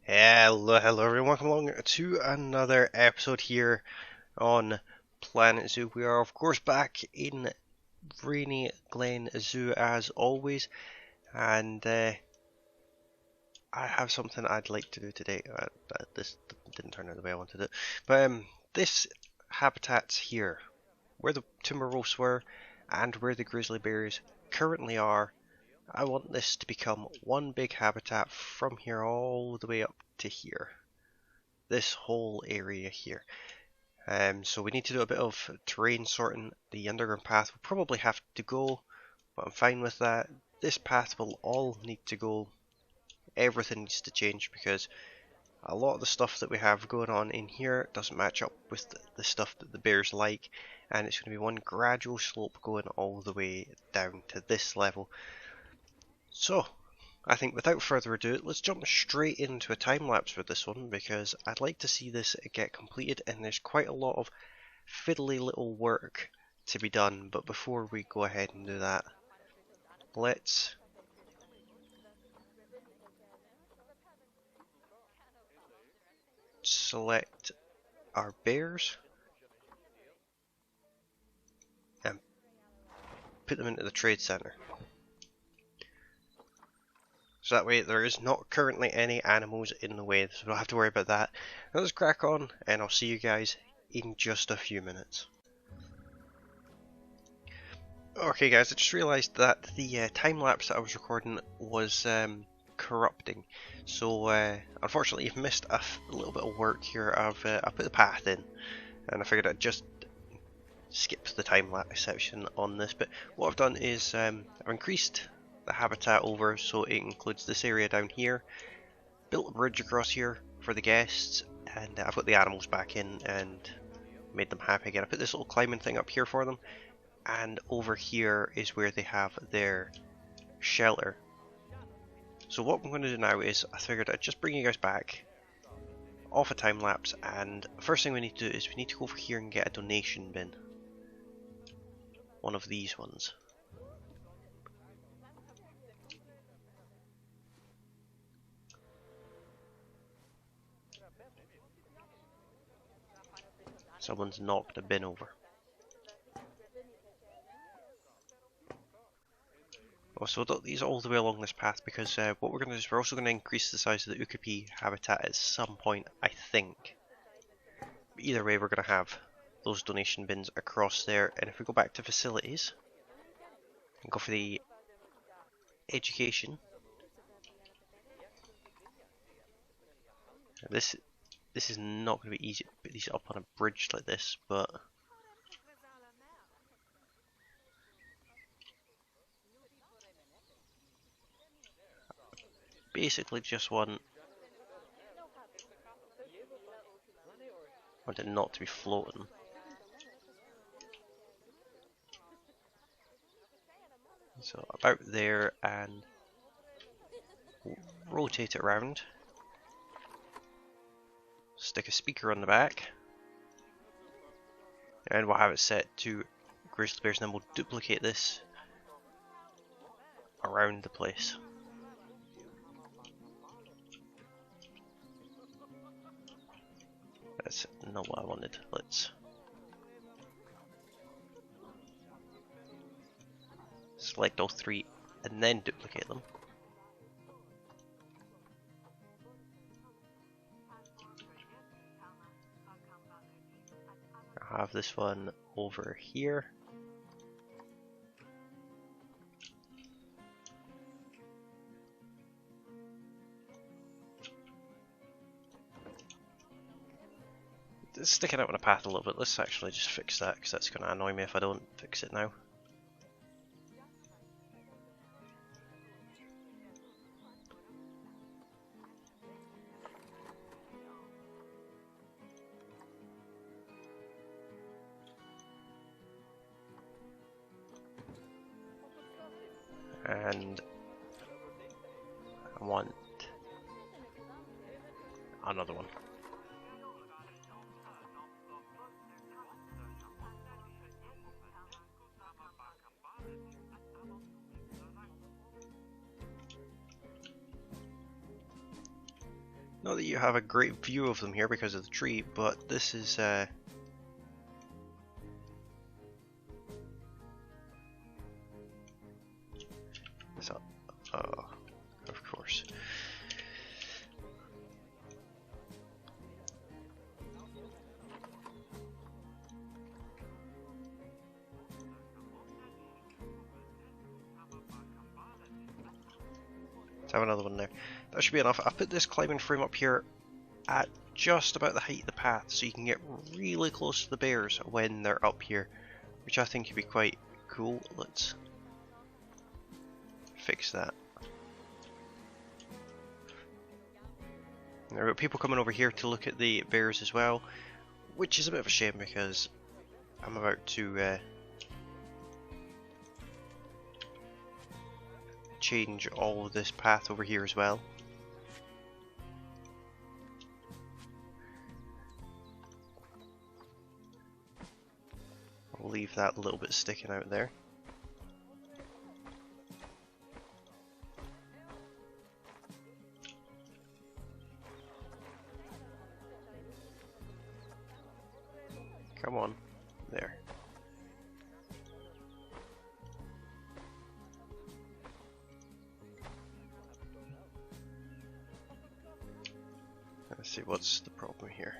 Hello everyone, welcome along to another episode here on Planet Zoo. We are of course back in Rainy Glen Zoo as always, and I have something I'd like to do today. This didn't turn out the way I wanted it, but this habitat's here, where the timber wolves were and where the grizzly bears currently are. I want this to become one big habitat from here all the way up to here. This whole area here. So we need to do a bit of terrain sorting. The underground path will probably have to go, but I'm fine with that. This path will all need to go. Everything needs to change because a lot of the stuff that we have going on in here doesn't match up with the stuff that the bears like, and it's going to be one gradual slope going all the way down to this level. So, I think without further ado, let's jump straight into a time lapse with this one because I'd like to see this get completed, and there's quite a lot of fiddly little work to be done. But before we go ahead and do that, let's select our bears and put them into the trade center. So that way there is not currently any animals in the way, so we don't have to worry about that. Now let's crack on, and I'll see you guys in just a few minutes. Okay guys, I just realised that the time-lapse that I was recording was corrupting. So unfortunately you've missed a little bit of work here. I've put the path in, and I figured I'd just skip the time-lapse section on this. But what I've done is I've increased the habitat over so it includes this area down here, built a bridge across here for the guests, and I've got the animals back in and made them happy again. I put this little climbing thing up here for them, and over here is where they have their shelter. So what I'm going to do now is I figured I'd just bring you guys back off a time lapse, and first thing we need to do is we need to go over here and get a donation bin. One of these ones. Someone's knocked a bin over. So these all the way along this path because what we're going to do is we're also going to increase the size of the Okapi habitat at some point, I think. But either way, we're going to have those donation bins across there, and if we go back to facilities and go for the education, this is not going to be easy to put these up on a bridge like this, but basically just want it not to be floating. So about there, and rotate it around. Stick a speaker on the back, and we'll have it set to grizzly bears, and then we'll duplicate this around the place. That's not what I wanted. Let's select all three and then duplicate them. I have this one over here. It's sticking out on the path a little bit. Let's actually just fix that because that's going to annoy me if I don't fix it now. And I want another one. Not that you have a great view of them here because of the tree, but this is of course. Let's have another one there. That should be enough. I've put this climbing frame up here at just about the height of the path, so you can get really close to the bears when they're up here, which I think could be quite cool. Let's fix that. There are people coming over here to look at the bears as well, which is a bit of a shame because I'm about to change all of this path over here as well. I'll leave that a little bit sticking out there. Come on, there. Let's see, what's the problem here?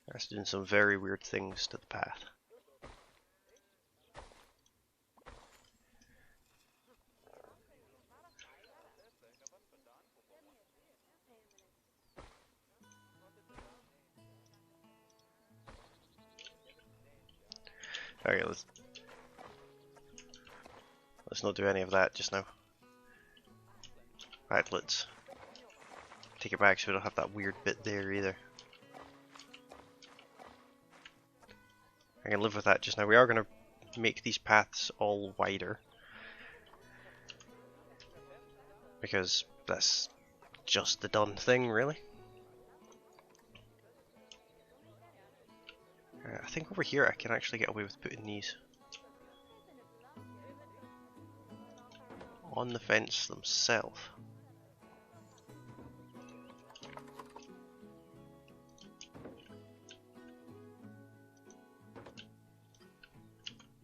That's doing some very weird things to the path. Okay, let's not do any of that just now. Right, let's take it back so we don't have that weird bit there either. I can live with that just now. We are going to make these paths all wider, because that's just the done thing, really. I think over here I can actually get away with putting these on the fence themselves.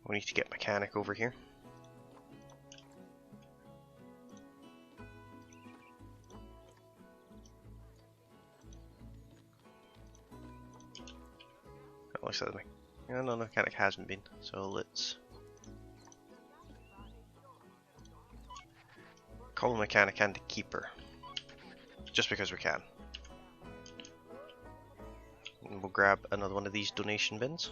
We need to get mechanic over here. That looks like no, mechanic hasn't been. So let's call the mechanic and the keeper, just because we can. And we'll grab another one of these donation bins.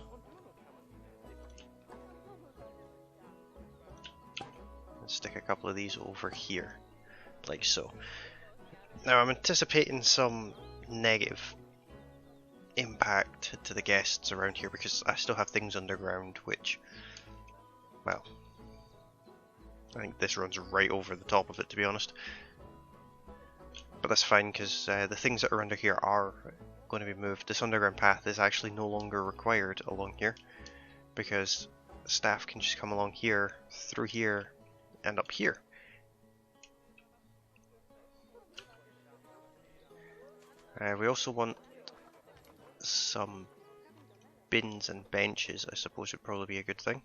Stick a couple of these over here, like so. Now I'm anticipating some negative impact to the guests around here because I still have things underground, which, well, I think this runs right over the top of it, to be honest. But that's fine because the things that are under here are going to be moved. This underground path is actually no longer required along here because staff can just come along here, through here, and up here. We also want some bins and benches, I suppose would probably be a good thing.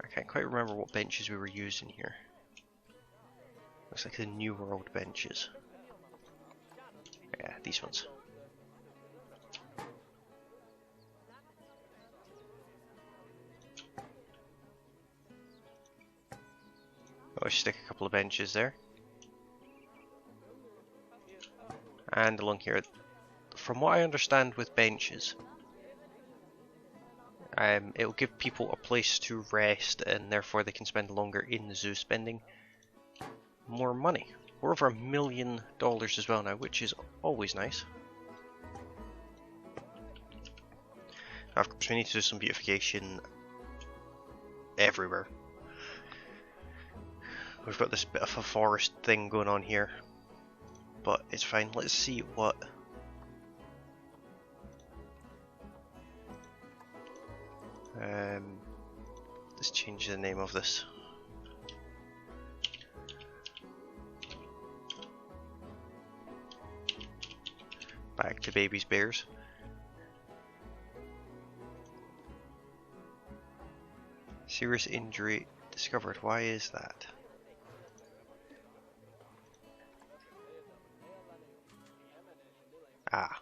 I can't quite remember what benches we were using here. Looks like the New World benches. Yeah, these ones. I'll stick a couple of benches there. And along here, from what I understand with benches, It'll give people a place to rest, and therefore they can spend longer in the zoo, spending more money. We're over $1 million as well now, which is always nice. Now, of course, we need to do some beautification everywhere. We've got this bit of a forest thing going on here, but it's fine. Let's see what... let's change the name of this. Back to baby's bears. Serious injury discovered. Why is that? Ah.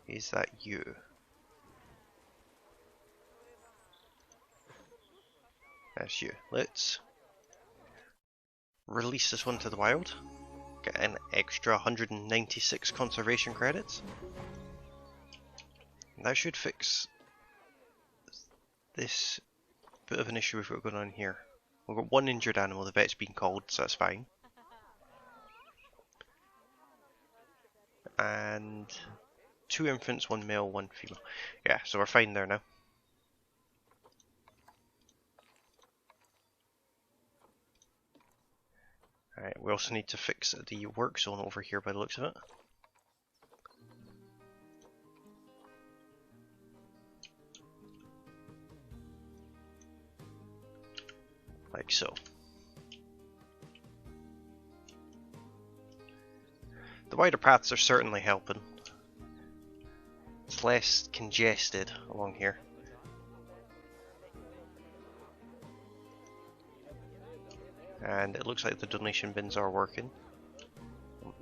Is that you? That's you. Let's release this one to the wild. Get an extra 196 conservation credits. That should fix this bit of an issue we've got going on here. We've got one injured animal, the vet's been called, so that's fine. And 2 infants, 1 male, 1 female. Yeah, so we're fine there now. Alright, we also need to fix the work zone over here by the looks of it. Like so. The wider paths are certainly helping. It's less congested along here. And it looks like the donation bins are working.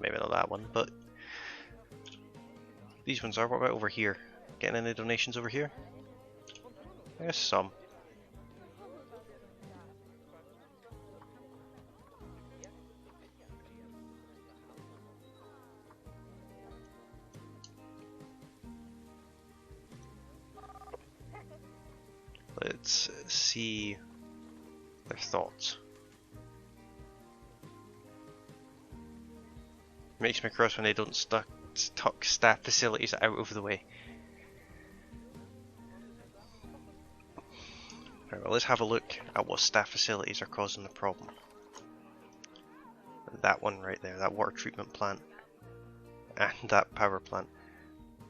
Maybe not that one, but these ones are. What about over here? Getting any donations over here? There's some. Let's see their thoughts. Makes me cross when they don't tuck staff facilities out of the way. Right, well, let's have a look at what staff facilities are causing the problem. That one right there, that water treatment plant, and that power plant.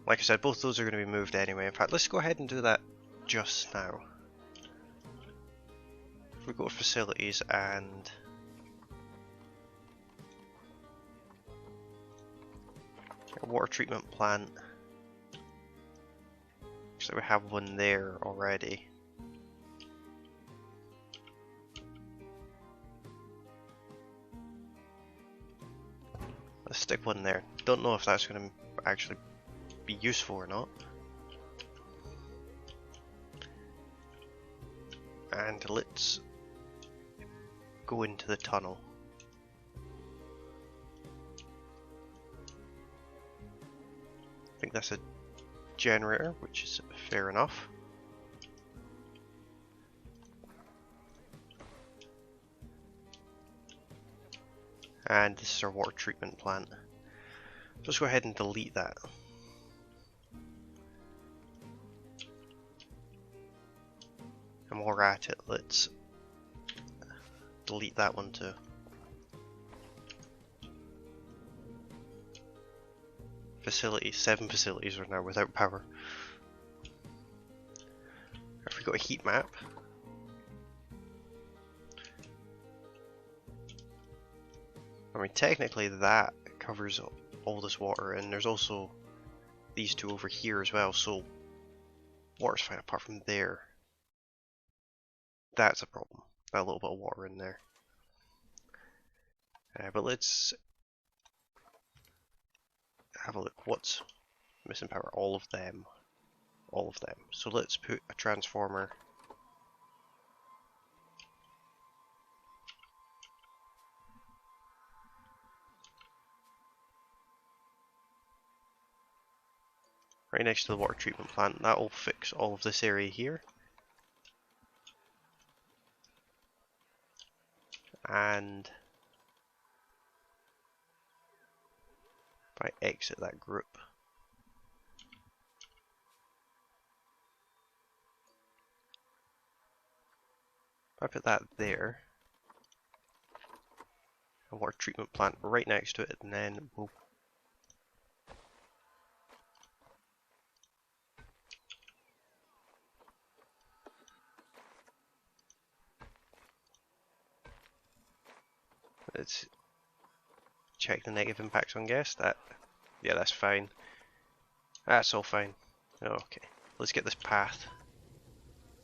Like I said, both those are going to be moved anyway. In fact, let's go ahead and do that just now. If we go to facilities and a water treatment plant. Looks like we have one there already. Let's stick one there. Don't know if that's going to actually be useful or not. And let's go into the tunnel. I think that's a generator, which is fair enough. And this is our water treatment plant. Let's go ahead and delete that. And while we're at it, let's delete that one too. Facilities, 7 facilities are now without power. If we got a heat map, I mean technically that covers all this water, and there's also these two over here as well, so water's fine apart from there. That's a problem, that little bit of water in there. But let's have a look. What's missing power? All of them. All of them. So let's put a transformer right next to the water treatment plant. That will fix all of this area here. And if I exit that group, if I put that there, a water treatment plant right next to it, and then we'll let's check the negative impacts on gas. That, yeah, that's fine. That's all fine. Okay, let's get this path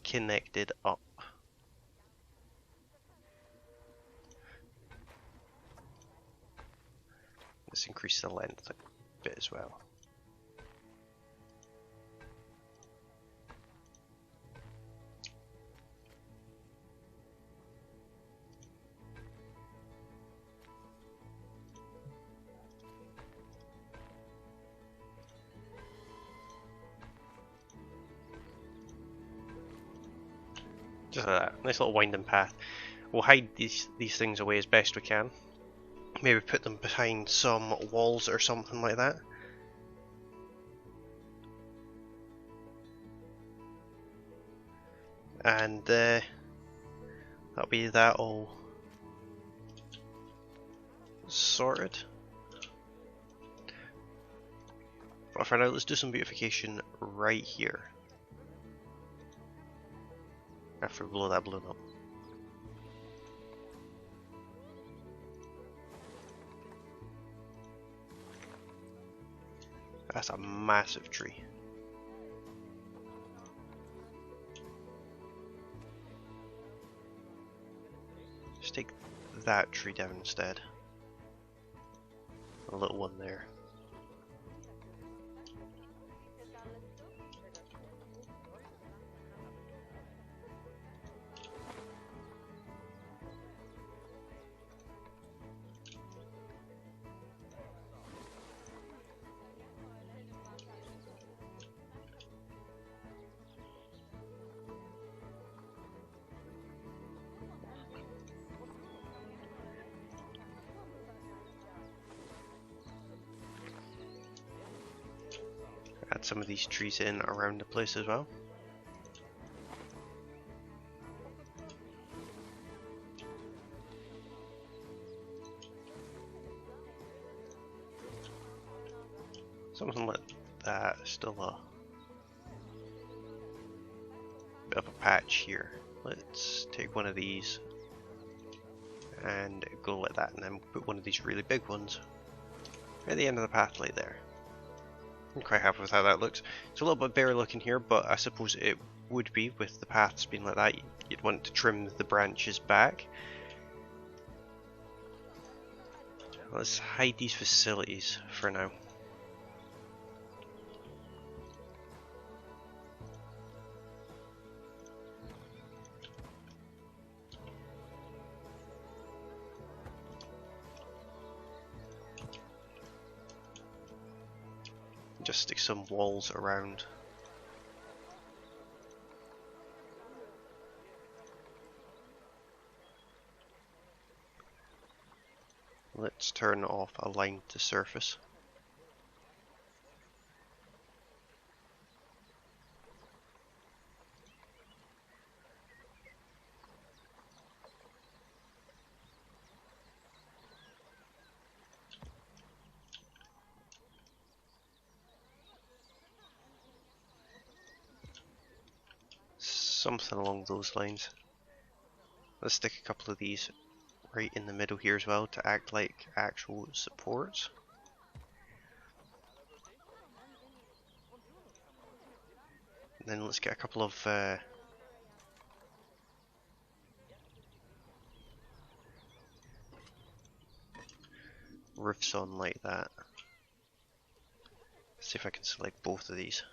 connected up. Let's increase the length a bit as well. Just like that, nice little winding path. We'll hide these things away as best we can. Maybe put them behind some walls or something like that. And that'll be that all sorted. But for now, let's do some beautification right here. After we blow that balloon up. That's a massive tree. Just take that tree down instead. A little one there. Add some of these trees in around the place as well. Something like that, still a bit of a patch here. Let's take one of these and go like that, and then put one of these really big ones at the end of the path right there. I'm quite happy with how that looks. It's a little bit bare looking here, but I suppose it would be with the paths being like that. You'd want to trim the branches back. Let's hide these facilities for now. Just stick some walls around. Let's turn off align to surface. Something along those lines. Let's stick a couple of these right in the middle here as well to act like actual supports. And then let's get a couple of roofs on like that. See if I can select both of these.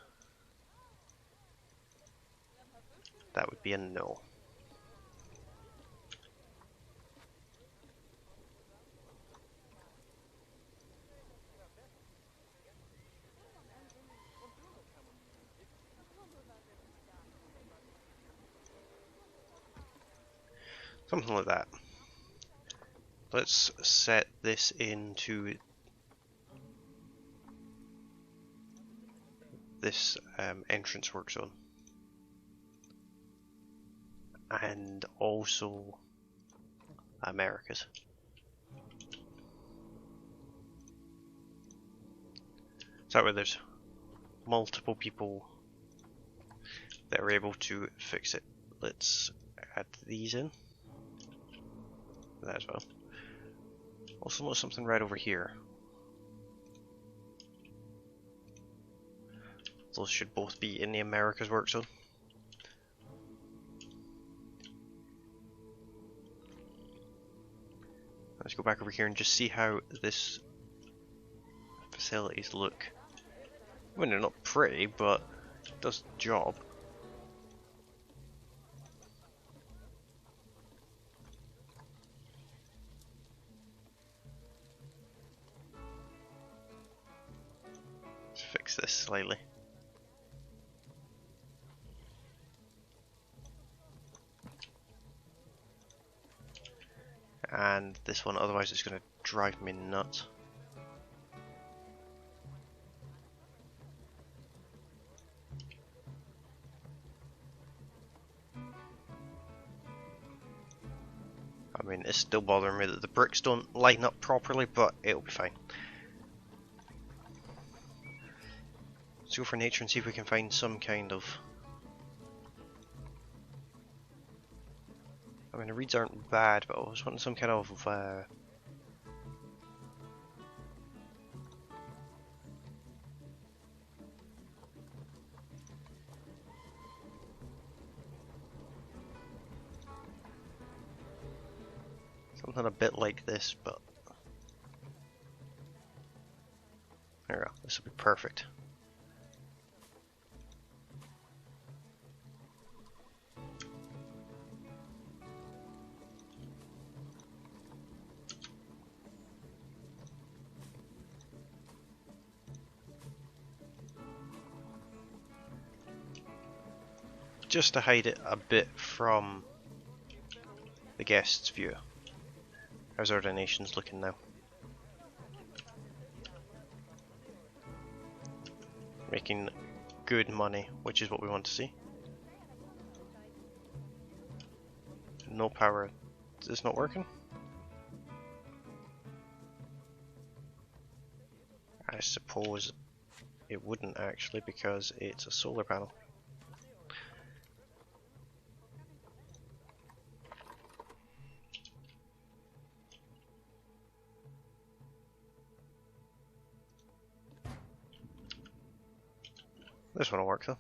That would be a no. Something like that. Let's set this into this entrance work zone. And also Americas. So that way there's multiple people that are able to fix it. Let's add these in. That as well. Also notice something right over here. Those should both be in the Americas work zone. Let's go back over here and just see how this facilities look. I mean, they're not pretty, but it does the job. Let's fix this slightly. And this one, otherwise it's going to drive me nuts. I mean, it's still bothering me that the bricks don't line up properly, but it'll be fine. Let's go for nature and see if we can find some kind of... I mean, the reeds aren't bad, but I was wanting some kind of... something a bit like this, but... There we go, this will be perfect. Just to hide it a bit from the guest's view. How's our donations looking now? Making good money, which is what we want to see. No power. Is this not working? I suppose it wouldn't actually, because it's a solar panel. This one will work though.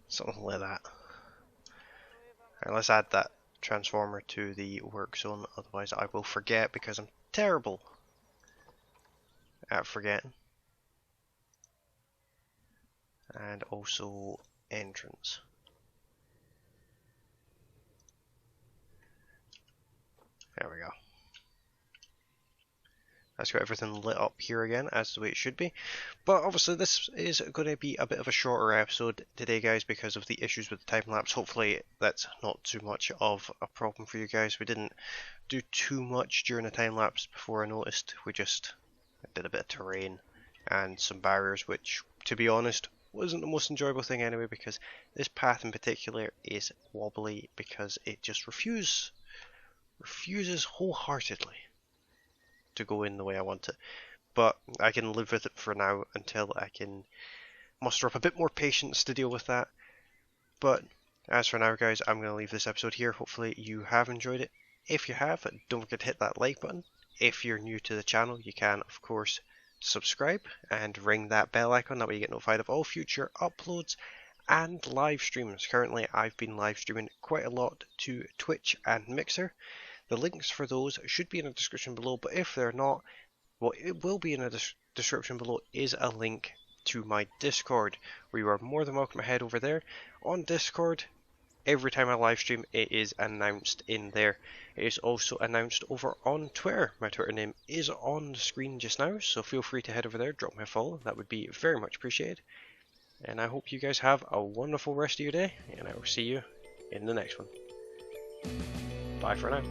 Something like that. Alright, let's add that transformer to the work zone, otherwise I will forget because I'm terrible at forgetting. And also entrance. There we go. That's got everything lit up here again as the way it should be. But obviously this is going to be a bit of a shorter episode today, guys, because of the issues with the time lapse. Hopefully that's not too much of a problem for you guys. We didn't do too much during the time lapse before I noticed. We just did a bit of terrain and some barriers, which to be honest wasn't the most enjoyable thing anyway, because this path in particular is wobbly because it just refuses wholeheartedly to go in the way I want it. But I can live with it for now until I can muster up a bit more patience to deal with that. But as for now, guys, I'm going to leave this episode here. Hopefully you have enjoyed it. If you have, don't forget to hit that like button. If you're new to the channel, you can of course subscribe and ring that bell icon, that way you get notified of all future uploads and live streams. Currently I've been live streaming quite a lot to Twitch and Mixer. The links for those should be in the description below, but if they're not, what it will be in the description below is a link to my Discord, where you are more than welcome to head over there. On Discord, every time I live stream, it is announced in there. It is also announced over on Twitter. My Twitter name is on the screen just now, so feel free to head over there, drop me a follow. That would be very much appreciated. And I hope you guys have a wonderful rest of your day, and I will see you in the next one. Bye for now.